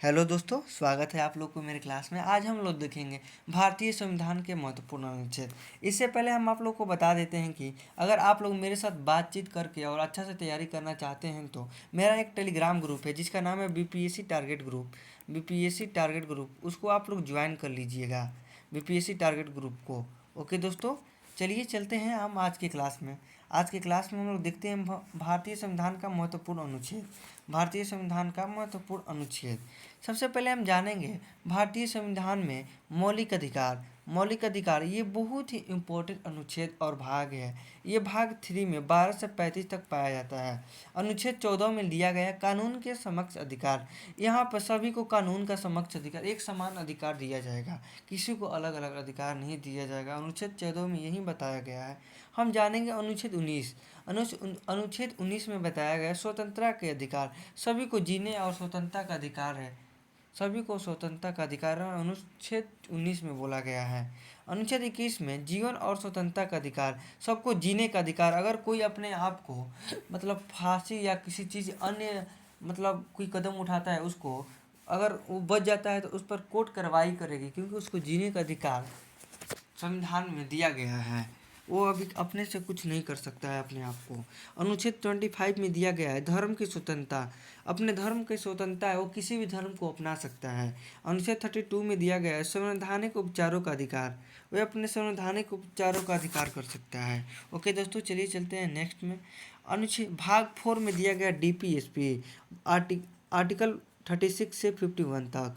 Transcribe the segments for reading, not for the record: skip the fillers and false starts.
Hello दोस्तों, स्वागत है आप लोग को मेरे क्लास में। आज हम लोग देखेंगे भारतीय संविधान के महत्वपूर्ण अनुच्छेद। इससे पहले हम आप लोग को बता देते हैं कि अगर आप लोग मेरे साथ बातचीत करके और अच्छा से तैयारी करना चाहते हैं तो मेरा एक टेलीग्राम ग्रुप है जिसका नाम है BPSC target group. BPSC target group उसको आप लोग ज्वाइन कर लीजिएगा, बीपीएससी टारगेट ग्रुप को। ओके दोस्तों, चलिए चलते हैं हम आज के क्लास में। आज के क्लास में हम लोग देखते हैं भारतीय संविधान का महत्वपूर्ण अनुच्छेद। भारतीय संविधान का महत्वपूर्ण अनुच्छेद सबसे पहले हम जानेंगे भारतीय संविधान में मौलिक अधिकार। मौलिक अधिकार ये बहुत ही इम्पोर्टेंट अनुच्छेद और भाग है। ये भाग 3 में 12 से 35 तक पाया जाता है। अनुच्छेद 14 में दिया गया कानून के समक्ष अधिकार। यहाँ पर सभी को कानून का समक्ष अधिकार, एक समान अधिकार दिया जाएगा, किसी को अलग अलग अधिकार नहीं दिया जाएगा। अनुच्छेद 14 में यही बताया गया है। हम जानेंगे अनुच्छेद 19। अनुच्छेद 19 में बताया गया स्वतंत्रता के अधिकार। सभी को जीने और स्वतंत्रता का अधिकार है, सभी को स्वतंत्रता का अधिकार अनुच्छेद 19 में बोला गया है। अनुच्छेद 21 में जीवन और स्वतंत्रता का अधिकार, सबको जीने का अधिकार। अगर कोई अपने आप को फांसी या किसी चीज़ अन्य कोई कदम उठाता है, उसको अगर वो बच जाता है तो उस पर कोर्ट कार्रवाई करेगी, क्योंकि उसको जीने का अधिकार संविधान में दिया गया है। वो अभी अपने से कुछ नहीं कर सकता है अपने आप को। अनुच्छेद 25 में दिया गया है धर्म की स्वतंत्रता। अपने धर्म की स्वतंत्रता है, वो किसी भी धर्म को अपना सकता है। अनुच्छेद 32 में दिया गया है संवैधानिक उपचारों का अधिकार। वह अपने संवैधानिक उपचारों का अधिकार कर सकता है। ओके दोस्तों, चलिए चलते हैं नेक्स्ट में। अनुच्छेद भाग 4 में दिया गया डीपीएसपी। आर्टिकल 36 से 51 तक।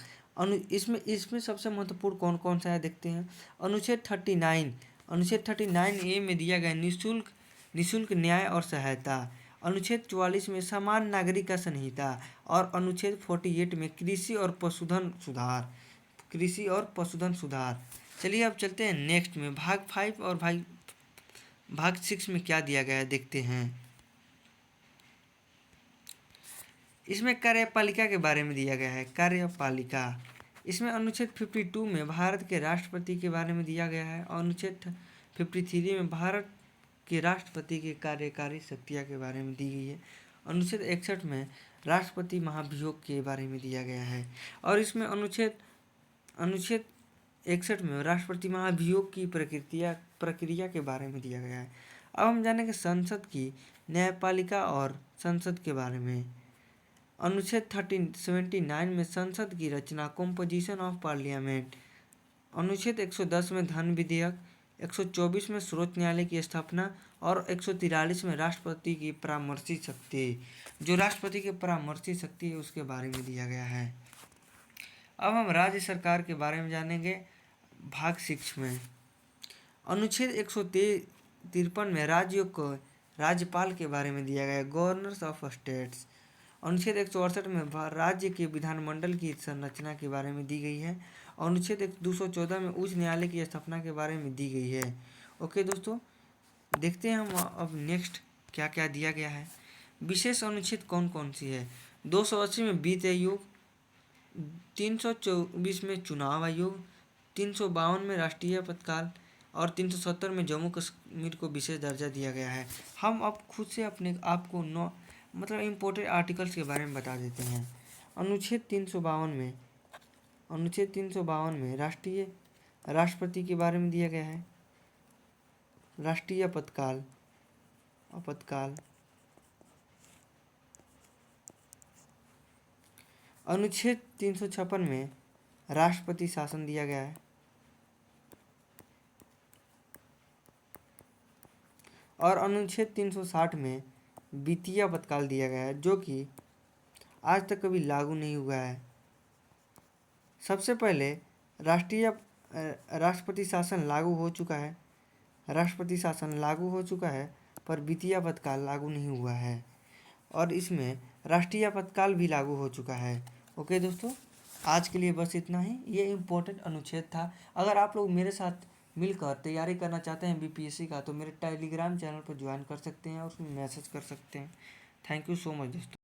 इसमें सबसे महत्वपूर्ण कौन कौन सा है देखते हैं। अनुच्छेद 39। अनुच्छेद 39A में दिया गया निःशुल्क न्याय और सहायता। अनुच्छेद 44 में समान नागरिक संहिता। और अनुच्छेद 48 में कृषि और पशुधन सुधार। चलिए अब चलते हैं नेक्स्ट में। भाग 5 और भाग 6 में क्या दिया गया है देखते हैं। इसमें कार्यपालिका के बारे में दिया गया है। कार्यपालिका इसमें अनुच्छेद 52 में भारत के राष्ट्रपति के बारे में दिया गया है। और अनुच्छेद 53 में भारत के राष्ट्रपति के कार्यकारी शक्तियाँ के बारे में दी गई है। अनुच्छेद 61 में राष्ट्रपति महाभियोग के बारे में दिया गया है। और इसमें अनुच्छेद 61 में राष्ट्रपति महाभियोग की प्रक्रिया के बारे में दिया गया है। अब हम जानेंगे संसद की न्यायपालिका और संसद के बारे में। अनुच्छेद 79 में संसद की रचना, कॉम्पोजिशन ऑफ पार्लियामेंट। अनुच्छेद 110 में धन विधेयक। 124 में सर्वोच्च न्यायालय की स्थापना। और 143 में राष्ट्रपति की परामर्शी शक्ति। जो राष्ट्रपति की परामर्शी शक्ति है उसके बारे में दिया गया है। अब हम राज्य सरकार के बारे में जानेंगे भाग 6 में। अनुच्छेद 153 में राज्यों को राज्यपाल के बारे में दिया गया है, गवर्नर्स ऑफ स्टेट्स। अनुच्छेद 168 में राज्य के विधानमंडल की संरचना के बारे में दी गई है। अनुच्छेद 214 में उच्च न्यायालय की स्थापना के बारे में दी गई है। ओके दोस्तों, देखते हैं हम अब नेक्स्ट क्या क्या दिया गया है। विशेष अनुच्छेद कौन कौन सी है। 280 में वित्त आयोग। 324 में चुनाव आयोग। 352 में राष्ट्रीय आपातकाल। और 370 में जम्मू कश्मीर को विशेष दर्जा दिया गया है। हम अब खुद से अपने आप को इम्पोर्टेंट आर्टिकल्स के बारे में बता देते हैं। अनुच्छेद 352 में राष्ट्रपति के बारे में दिया गया है। राष्ट्रीय आपातकाल। अनुच्छेद 356 में राष्ट्रपति शासन दिया गया है। और अनुच्छेद 360 में वित्तीय आपातकाल दिया गया है, जो कि आज तक कभी लागू नहीं हुआ है। सबसे पहले राष्ट्रपति शासन लागू हो चुका है, पर वित्तीय आपातकाल लागू नहीं हुआ है। और इसमें राष्ट्रीय आपातकाल भी लागू हो चुका है। ओके दोस्तों, आज के लिए बस इतना ही। ये इम्पोर्टेंट अनुच्छेद था। अगर आप लोग मेरे साथ मिलकर तैयारी करना चाहते हैं बीपीएससी का, तो मेरे टेलीग्राम चैनल पर ज्वाइन कर सकते हैं और उसमें मैसेज कर सकते हैं। थैंक यू सो मच दोस्तों।